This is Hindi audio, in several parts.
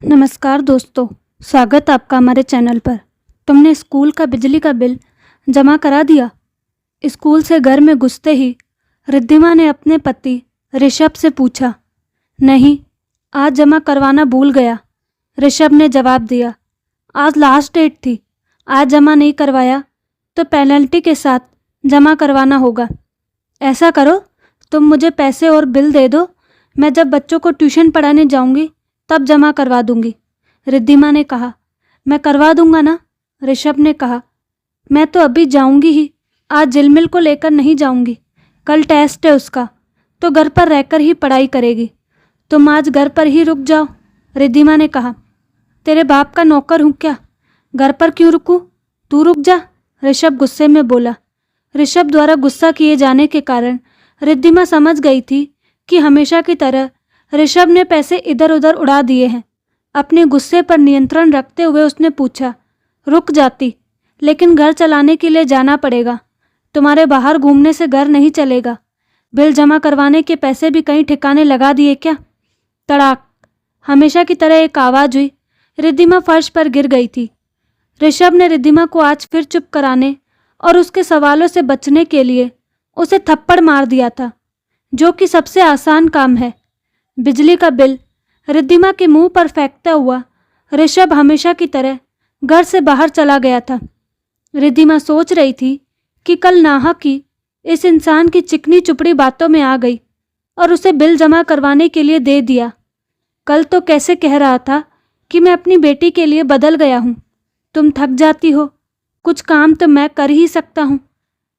नमस्कार दोस्तों, स्वागत आपका हमारे चैनल पर। तुमने स्कूल का बिजली का बिल जमा करा दिया? स्कूल से घर में घुसते ही रिद्धिमा ने अपने पति ऋषभ से पूछा। नहीं, आज जमा करवाना भूल गया, ऋषभ ने जवाब दिया। आज लास्ट डेट थी, आज जमा नहीं करवाया तो पेनल्टी के साथ जमा करवाना होगा। ऐसा करो, तुम मुझे पैसे और बिल दे दो, मैं जब बच्चों को ट्यूशन पढ़ाने जाऊंगी तब जमा करवा दूंगी, रिद्धिमा ने कहा। मैं करवा दूंगा ना, ऋषभ ने कहा। मैं तो अभी जाऊंगी ही, आज झिलमिल को लेकर नहीं जाऊंगी, कल टेस्ट है उसका, तो घर पर रहकर ही पढ़ाई करेगी। तुम आज घर पर ही रुक जाओ, रिद्धिमा ने कहा। तेरे बाप का नौकर हूँ क्या, घर पर क्यों रुकूं? तू रुक जा, ऋषभ गुस्से में बोला। ऋषभ द्वारा गुस्सा किए जाने के कारण रिद्धिमा समझ गई थी कि हमेशा की तरह ऋषभ ने पैसे इधर उधर उड़ा दिए हैं। अपने गुस्से पर नियंत्रण रखते हुए उसने पूछा, रुक जाती, लेकिन घर चलाने के लिए जाना पड़ेगा। तुम्हारे बाहर घूमने से घर नहीं चलेगा। बिल जमा करवाने के पैसे भी कहीं ठिकाने लगा दिए क्या? तड़ाक, हमेशा की तरह एक आवाज़ हुई। रिद्धिमा फर्श पर गिर गई थी। ऋषभ ने रिद्धिमा को आज फिर चुप कराने और उसके सवालों से बचने के लिए उसे थप्पड़ मार दिया था, जो कि सबसे आसान काम है। बिजली का बिल रिद्धिमा के मुंह पर फेंकता हुआ ऋषभ हमेशा की तरह घर से बाहर चला गया था। रिद्धिमा सोच रही थी कि कल नाहक की इस इंसान की चिकनी चुपड़ी बातों में आ गई और उसे बिल जमा करवाने के लिए दे दिया। कल तो कैसे कह रहा था कि मैं अपनी बेटी के लिए बदल गया हूँ। तुम थक जाती हो, कुछ काम तो मैं कर ही सकता हूँ।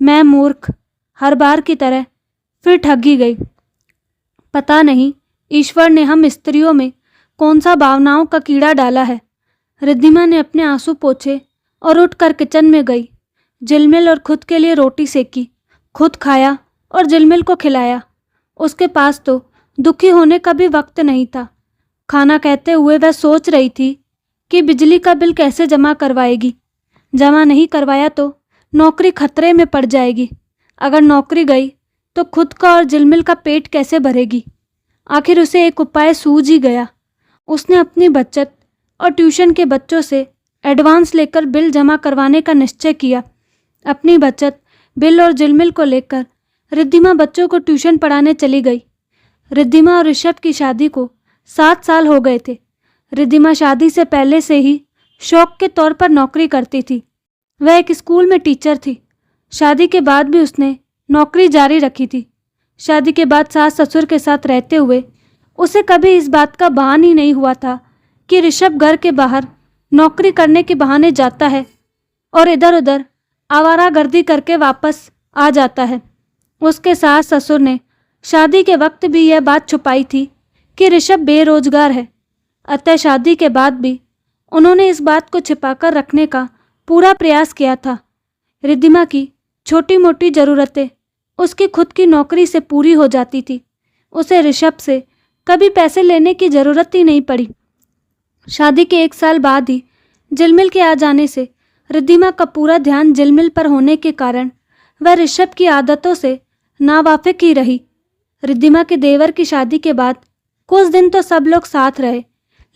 मैं मूर्ख, हर बार की तरह फिर ठग ही गई। पता नहीं ईश्वर ने हम स्त्रियों में कौन सा भावनाओं का कीड़ा डाला है। रिद्धिमा ने अपने आंसू पोंछे और उठकर किचन में गई। झिलमिल और खुद के लिए रोटी सेकी, खुद खाया और झिलमिल को खिलाया। उसके पास तो दुखी होने का भी वक्त नहीं था। खाना कहते हुए वह सोच रही थी कि बिजली का बिल कैसे जमा करवाएगी। जमा नहीं करवाया तो नौकरी खतरे में पड़ जाएगी। अगर नौकरी गई तो खुद का और झिलमिल का पेट कैसे भरेगी। आखिर उसे एक उपाय सूझ ही गया। उसने अपनी बचत और ट्यूशन के बच्चों से एडवांस लेकर बिल जमा करवाने का निश्चय किया। अपनी बचत, बिल और झिलमिल को लेकर रिद्धिमा बच्चों को ट्यूशन पढ़ाने चली गई। रिद्धिमा और ऋषभ की शादी को 7 साल हो गए थे। रिद्धिमा शादी से पहले से ही शौक के तौर पर नौकरी करती थी। वह एक स्कूल में टीचर थी। शादी के बाद भी उसने नौकरी जारी रखी थी। शादी के बाद सास ससुर के साथ रहते हुए उसे कभी इस बात का भान ही नहीं हुआ था कि ऋषभ घर के बाहर नौकरी करने के बहाने जाता है और इधर उधर आवारागर्दी करके वापस आ जाता है। उसके सास ससुर ने शादी के वक्त भी यह बात छुपाई थी कि ऋषभ बेरोजगार है। अतः शादी के बाद भी उन्होंने इस बात को छिपाकर रखने का पूरा प्रयास किया था। रिद्धिमा की छोटी मोटी ज़रूरतें उसकी खुद की नौकरी से पूरी हो जाती थी। उसे ऋषभ से कभी पैसे लेने की ज़रूरत ही नहीं पड़ी। शादी के 1 साल बाद ही झिलमिल के आ जाने से रिद्धिमा का पूरा ध्यान झिलमिल पर होने के कारण वह ऋषभ की आदतों से नावाकिफ ही रही। रिद्धिमा के देवर की शादी के बाद कुछ दिन तो सब लोग साथ रहे,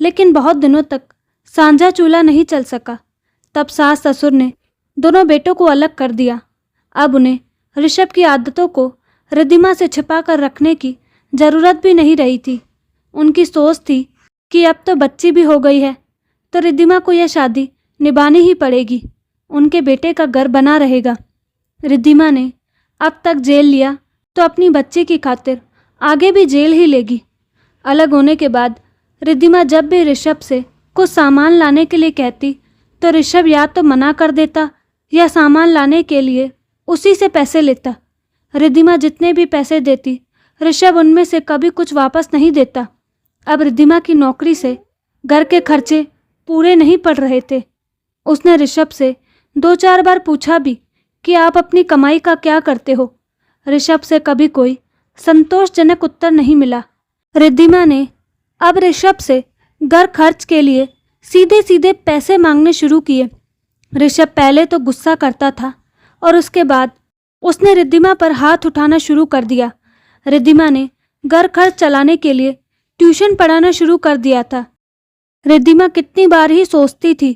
लेकिन बहुत दिनों तक साझा चूल्हा नहीं चल सका। तब सास ससुर ने दोनों बेटों को अलग कर दिया। अब उन्हें ऋषभ की आदतों को रिद्धिमा से छिपा कर रखने की ज़रूरत भी नहीं रही थी। उनकी सोच थी कि अब तो बच्ची भी हो गई है तो रिद्धिमा को यह शादी निभानी ही पड़ेगी। उनके बेटे का घर बना रहेगा। रिद्धिमा ने अब तक जेल लिया तो अपनी बच्ची की खातिर आगे भी जेल ही लेगी। अलग होने के बाद रिद्धिमा जब भी ऋषभ से कुछ सामान लाने के लिए कहती तो ऋषभ या तो मना कर देता या सामान लाने के लिए उसी से पैसे लेता। रिद्धिमा जितने भी पैसे देती ऋषभ उनमें से कभी कुछ वापस नहीं देता। अब रिद्धिमा की नौकरी से घर के खर्चे पूरे नहीं पड़ रहे थे। उसने ऋषभ से 2-4 बार पूछा भी कि आप अपनी कमाई का क्या करते हो। ऋषभ से कभी कोई संतोषजनक उत्तर नहीं मिला। रिद्धिमा ने अब ऋषभ से घर खर्च के लिए सीधे सीधे पैसे मांगने शुरू किए। ऋषभ पहले तो गुस्सा करता था और उसके बाद उसने रिद्धिमा पर हाथ उठाना शुरू कर दिया। रिद्धिमा ने घर खर्च चलाने के लिए ट्यूशन पढ़ाना शुरू कर दिया था। रिद्धिमा कितनी बार ही सोचती थी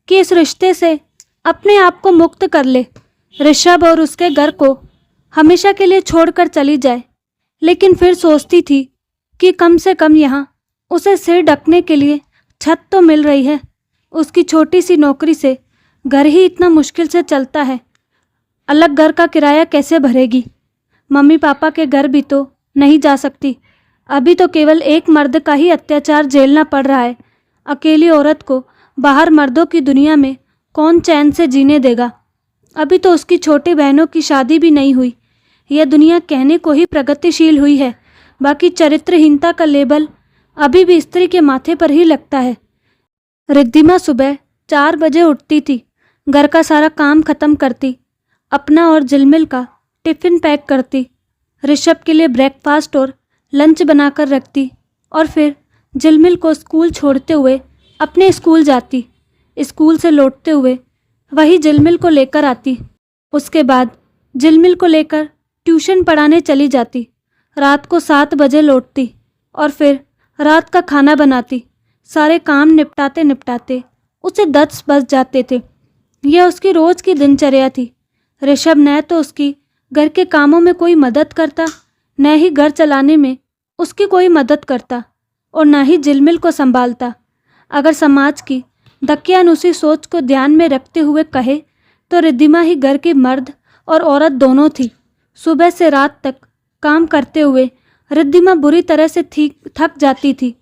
कि इस रिश्ते से अपने आप को मुक्त कर ले, ऋषभ और उसके घर को हमेशा के लिए छोड़कर चली जाए। लेकिन फिर सोचती थी कि कम से कम यहाँ उसे सिर ढकने के लिए छत तो मिल रही है। उसकी छोटी सी नौकरी से घर ही इतना मुश्किल से चलता है, अलग घर का किराया कैसे भरेगी? मम्मी पापा के घर भी तो नहीं जा सकती। अभी तो केवल एक मर्द का ही अत्याचार झेलना पड़ रहा है। अकेली औरत को बाहर मर्दों की दुनिया में कौन चैन से जीने देगा? अभी तो उसकी छोटी बहनों की शादी भी नहीं हुई। यह दुनिया कहने को ही प्रगतिशील हुई है, बाकी चरित्रहीनता का लेबल अभी भी स्त्री के माथे पर ही लगता है। रिद्धिमा सुबह 4 बजे उठती थी, घर का सारा काम खत्म करती, अपना और झिलमिल का टिफ़िन पैक करती, ऋषभ के लिए ब्रेकफास्ट और लंच बनाकर रखती और फिर झिलमिल को स्कूल छोड़ते हुए अपने स्कूल जाती। स्कूल से लौटते हुए वही झिलमिल को लेकर आती। उसके बाद झिलमिल को लेकर ट्यूशन पढ़ाने चली जाती। रात को 7 बजे लौटती और फिर रात का खाना बनाती। सारे काम निपटाते निपटाते उसे 10 बज जाते थे। यह उसकी रोज़ की दिनचर्या थी। ऋषभ न तो उसकी घर के कामों में कोई मदद करता, न ही घर चलाने में उसकी कोई मदद करता और न ही झिलमिल को संभालता। अगर समाज की दकियानुसी सोच को ध्यान में रखते हुए कहे तो रिद्धिमा ही घर की मर्द और औरत दोनों थी। सुबह से रात तक काम करते हुए रिद्धिमा बुरी तरह से थक जाती थी।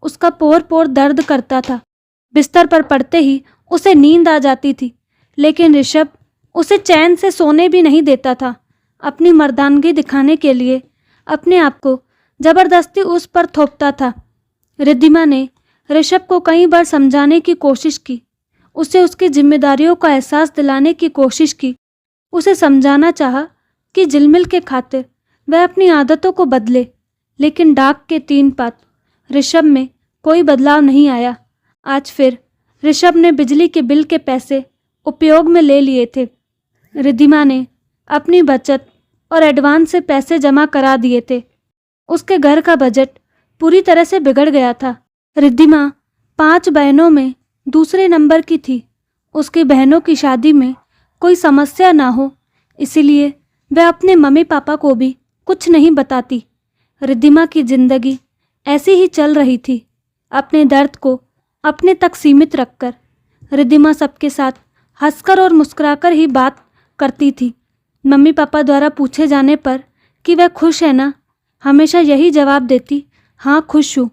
उसका पोर पोर दर्द करता था। बिस्तर पर पड़ते ही उसे नींद आ जाती थी, लेकिन ऋषभ उसे चैन से सोने भी नहीं देता था। अपनी मर्दानगी दिखाने के लिए अपने आप को जबरदस्ती उस पर थोपता था। रिद्धिमा ने ऋषभ को कई बार समझाने की कोशिश की, उसे उसकी जिम्मेदारियों का एहसास दिलाने की कोशिश की, उसे समझाना चाहा कि झिलमिल के खातिर वह अपनी आदतों को बदले, लेकिन डाक के 3 पात ऋषभ में कोई बदलाव नहीं आया। आज फिर ऋषभ ने बिजली के बिल के पैसे उपयोग में ले लिए थे। रिद्धिमा ने अपनी बचत और एडवांस से पैसे जमा करा दिए थे। उसके घर का बजट पूरी तरह से बिगड़ गया था। रिद्धिमा 5 बहनों में दूसरे नंबर की थी। उसकी बहनों की शादी में कोई समस्या ना हो, इसीलिए वह अपने मम्मी पापा को भी कुछ नहीं बताती। रिद्धिमा की जिंदगी ऐसी ही चल रही थी, अपने दर्द को अपने तक सीमित रखकर। रिद्धिमा सबके साथ हंसकर और मुस्कुराकर ही बात करती थी। मम्मी पापा द्वारा पूछे जाने पर कि वह खुश है ना, हमेशा यही जवाब देती, हाँ खुश हूँ।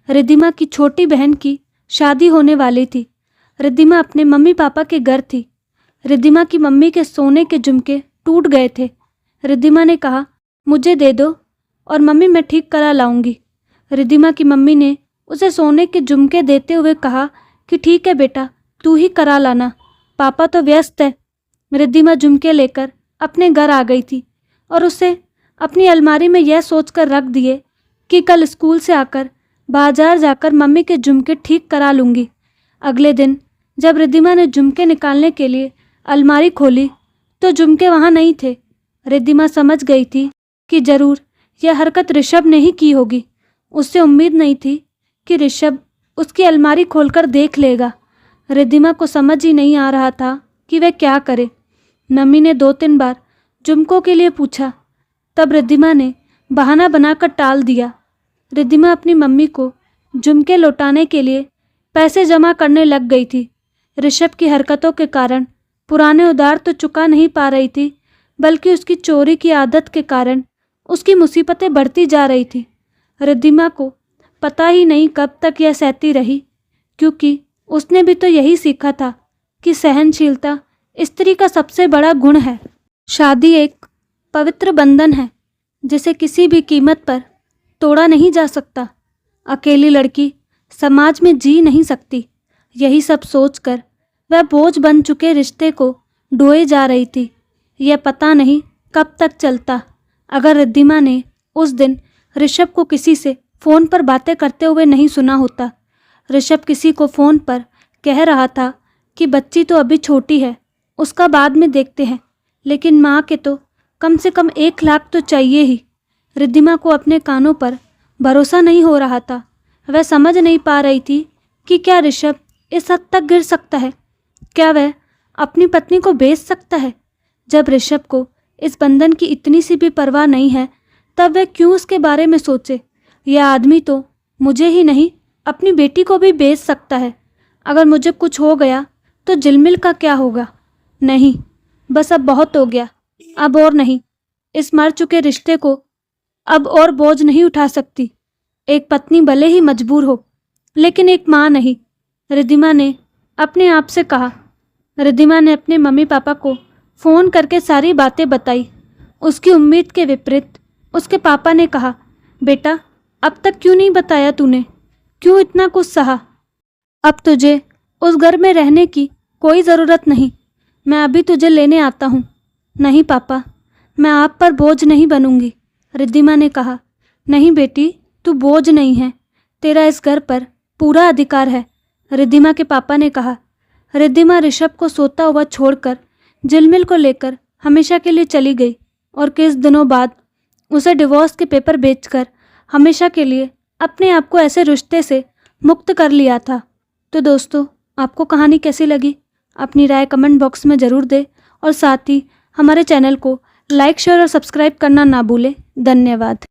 रिद्धिमा की छोटी बहन की शादी होने वाली थी। रिद्धिमा अपने मम्मी पापा के घर थी। रिद्धिमा की मम्मी के सोने के झुमके टूट गए थे। रिद्धिमा ने कहा, मुझे दे दो और मम्मी मैं ठीक करा लाऊंगी। रिद्धिमा की मम्मी ने उसे सोने के झुमके देते हुए कहा कि ठीक है बेटा, तू ही करा लाना, पापा तो व्यस्त है। रिद्धिमा झुमके लेकर अपने घर आ गई थी और उसे अपनी अलमारी में यह सोचकर रख दिए कि कल स्कूल से आकर बाजार जाकर मम्मी के झुमके ठीक करा लूँगी। अगले दिन जब रिद्धिमा ने झुमके निकालने के लिए अलमारी खोली तो झुमके वहाँ नहीं थे। रिद्धिमा समझ गई थी कि ज़रूर यह हरकत ऋषभ ने ही की होगी। उससे उम्मीद नहीं थी कि ऋषभ उसकी अलमारी खोलकर देख लेगा। रिद्धिमा को समझ ही नहीं आ रहा था कि वह क्या करे। मम्मी ने 2-3 बार झुमकों के लिए पूछा, तब रिद्धिमा ने बहाना बनाकर टाल दिया। रिद्धिमा अपनी मम्मी को झुमके लौटाने के लिए पैसे जमा करने लग गई थी। ऋषभ की हरकतों के कारण पुराने उधार तो चुका नहीं पा रही थी, बल्कि उसकी चोरी की आदत के कारण उसकी मुसीबतें बढ़ती जा रही थी। रिद्धिमा को पता ही नहीं कब तक यह सहती रही, क्योंकि उसने भी तो यही सीखा था कि सहनशीलता स्त्री का सबसे बड़ा गुण है। शादी एक पवित्र बंधन है जिसे किसी भी कीमत पर तोड़ा नहीं जा सकता। अकेली लड़की समाज में जी नहीं सकती। यही सब सोचकर वह बोझ बन चुके रिश्ते को ढोए जा रही थी। यह पता नहीं कब तक चलता। अगर रिद्धिमा ने उस दिन ऋषभ को किसी से फ़ोन पर बातें करते हुए नहीं सुना होता। ऋषभ किसी को फ़ोन पर कह रहा था कि बच्ची तो अभी छोटी है, उसका बाद में देखते हैं, लेकिन माँ के तो कम से कम 1 लाख तो चाहिए ही। रिद्धिमा को अपने कानों पर भरोसा नहीं हो रहा था। वह समझ नहीं पा रही थी कि क्या ऋषभ इस हद तक गिर सकता है? क्या वह अपनी पत्नी को बेच सकता है? जब ऋषभ को इस बंधन की इतनी सी भी परवाह नहीं है, तब वह क्यों उसके बारे में सोचे? यह आदमी तो मुझे ही नहीं, अपनी बेटी को भी बेच सकता है। अगर मुझे कुछ हो गया तो झिलमिल का क्या होगा? नहीं, बस अब बहुत हो गया, अब और नहीं। इस मर चुके रिश्ते को अब और बोझ नहीं उठा सकती। एक पत्नी भले ही मजबूर हो, लेकिन एक माँ नहीं, रिद्धिमा ने अपने आप से कहा। रिद्धिमा ने अपने मम्मी पापा को फ़ोन करके सारी बातें बताई। उसकी उम्मीद के विपरीत उसके पापा ने कहा, बेटा अब तक क्यों नहीं बताया तूने? क्यों इतना कुछ सहा? अब तुझे उस घर में रहने की कोई ज़रूरत नहीं, मैं अभी तुझे लेने आता हूँ। नहीं पापा, मैं आप पर बोझ नहीं बनूंगी, रिद्धिमा ने कहा। नहीं बेटी, तू बोझ नहीं है, तेरा इस घर पर पूरा अधिकार है, रिद्धिमा के पापा ने कहा। रिद्धिमा ऋषभ को सोता हुआ छोड़कर झिलमिल को लेकर हमेशा के लिए चली गई और कुछ दिनों बाद उसे डिवोर्स के पेपर बेचकर हमेशा के लिए अपने आप को ऐसे रिश्ते से मुक्त कर लिया था। तो दोस्तों, आपको कहानी कैसी लगी? अपनी राय कमेंट बॉक्स में ज़रूर दें और साथ ही हमारे चैनल को लाइक, शेयर और सब्सक्राइब करना ना भूलें। धन्यवाद।